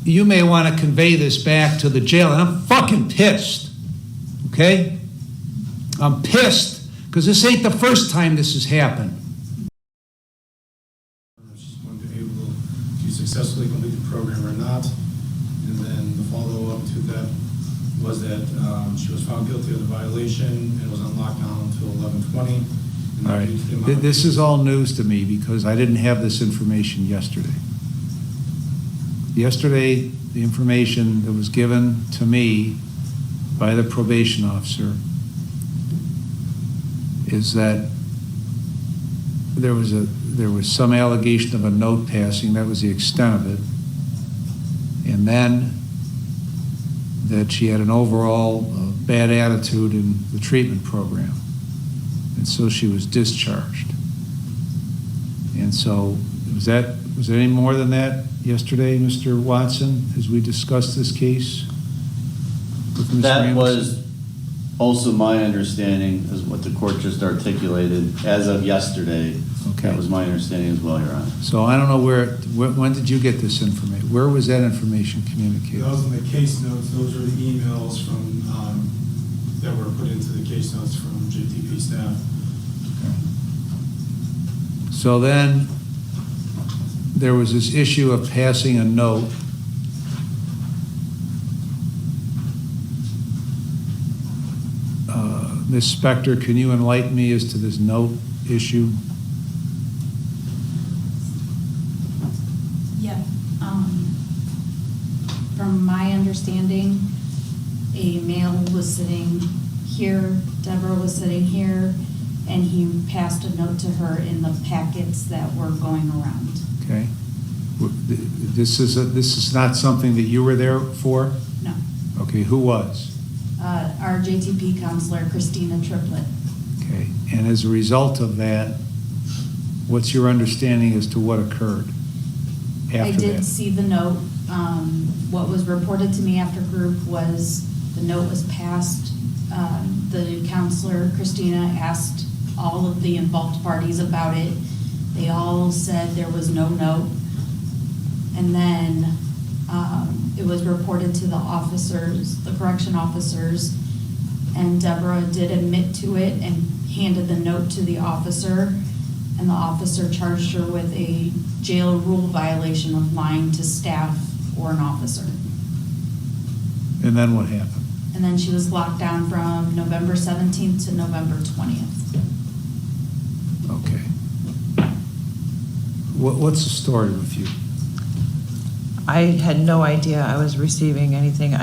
you may want to convey this back to the jail. And I'm fucking pissed, okay? I'm pissed because this ain't the first time this has happened. She's going to be able to successfully complete the program or not. And then the follow-up to that was that she was found guilty of the violation and was on lockdown until 11/20. All right. This is all news to me because I didn't have this information yesterday. Yesterday, the information that was given to me by the probation officer is that there was some allegation of a note passing. That was the extent of it. And then that she had an overall bad attitude in the treatment program. And so she was discharged. And so was there any more than that yesterday, Mr. Watson, as we discussed this case with Ms. That Ramsey? was also my understanding, is what the court just articulated as of yesterday. Okay. That was my understanding as well, Your Honor. So I don't know when did you get this information? Where was that information communicated? That was in the case notes. Those are the emails from that were put into the case notes from JTP staff. So then there was this issue of passing a note. Ms. Spector, can you enlighten me as to this note issue? Yeah. From my understanding, a male was sitting here, Deborah was sitting here, and he passed a note to her in the packets that were going around. Okay. This is not something that you were there for? No. Okay, who was? Our JTP counselor, Christina Triplett. Okay, and as a result of that, what's your understanding as to what occurred after that? I did see the note. What was reported to me after group was the note was passed. The counselor, Christina, asked all of the involved parties about it. They all said there was no note. And then it was reported to the officers, the correction officers, and Deborah did admit to it and handed the note to the officer, and the officer charged her with a jail rule violation of lying to staff or an officer. And then what happened? And then she was locked down from November 17th to November 20th. Okay. What's the story with you? I had no idea I was receiving anything.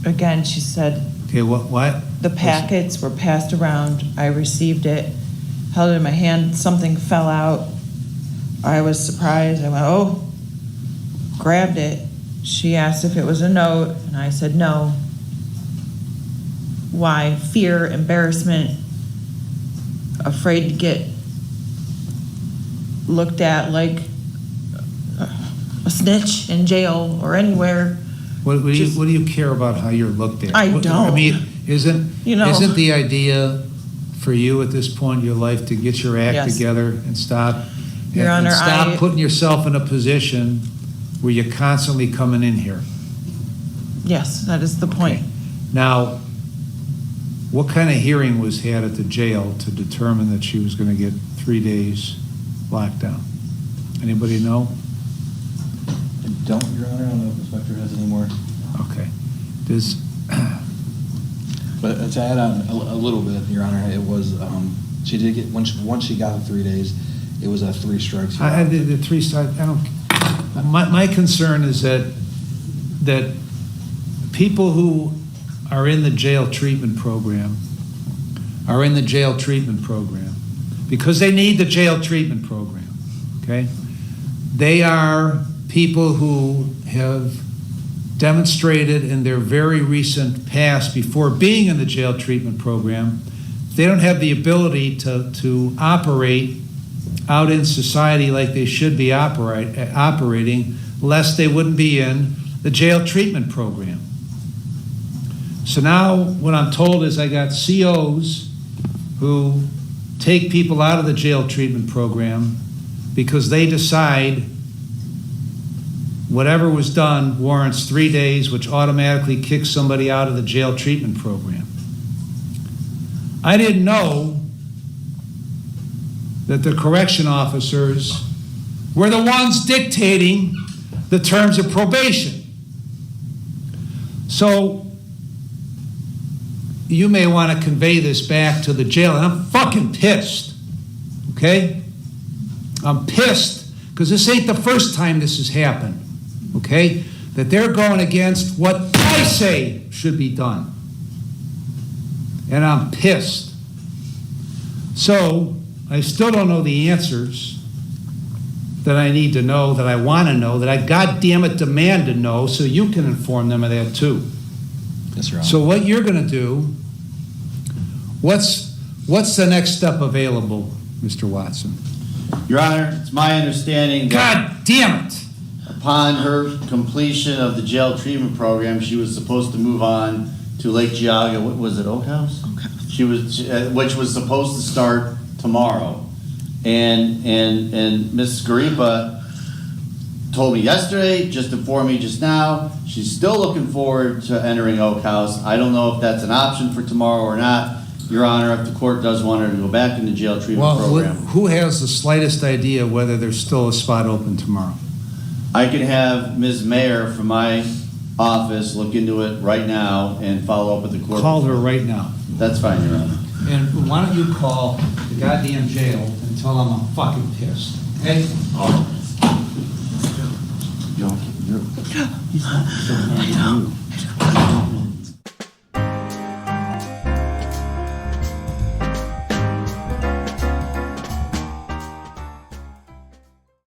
Again, she said Okay, what? the packets were passed around. I received it, held it in my hand, something fell out. I was surprised. I went, oh, grabbed it. She asked if it was a note, and I said no. Why? Fear, embarrassment, afraid to get looked at like a snitch in jail or anywhere. What do you care about how you're looked at? I don't. I mean, isn't the idea for you at this point in your life to get your act Yes. together and stop? Your and Honor, stop putting yourself in a position where you're constantly coming in here. Yes, that is the point. Okay. Now, what kind of hearing was had at the jail to determine that she was going to get 3 days lockdown? Anybody know? I don't, Your Honor. I don't know if the inspector has any more. Okay. But to add on a little bit, Your Honor, it was, she did get, once she got the 3 days, it was a 3 strikes. The 3 strikes, I don't, my concern is that people who are in the jail treatment program are in the jail treatment program because they need the jail treatment program, okay? They are people who have demonstrated in their very recent past before being in the jail treatment program, they don't have the ability to operate out in society like they should be operating, lest they wouldn't be in the jail treatment program. So now what I'm told is I got COs who take people out of the jail treatment program because they decide whatever was done warrants 3 days, which automatically kicks somebody out of the jail treatment program. I didn't know that the correction officers were the ones dictating the terms of probation. So you may want to convey this back to the jail, and I'm fucking pissed, okay? I'm pissed because this ain't the first time this has happened, okay? That they're going against what I say should be done. And I'm pissed. So I still don't know the answers that I need to know, that I want to know, that I goddamn it demand to know, so you can inform them of that too. Yes, Your Honor. So what you're going to do, what's the next step available, Mr. Watson? Your Honor, it's my understanding that God damn it! upon her completion of the jail treatment program, she was supposed to move on to Lake Geauga. What was it, Oak House? She was, which was supposed to start tomorrow. And Ms. Garipa told me yesterday, just informed me just now, she's still looking forward to entering Oak House. I don't know if that's an option for tomorrow or not. Your Honor, if the court does want her to go back in the jail treatment Well, program. who has the slightest idea whether there's still a spot open tomorrow? I can have Ms. Mayer from my office look into it right now and follow up with the court. Call her right now. That's fine, Your Honor. And why don't you call the goddamn jail and tell them I'm fucking pissed, okay? He's not.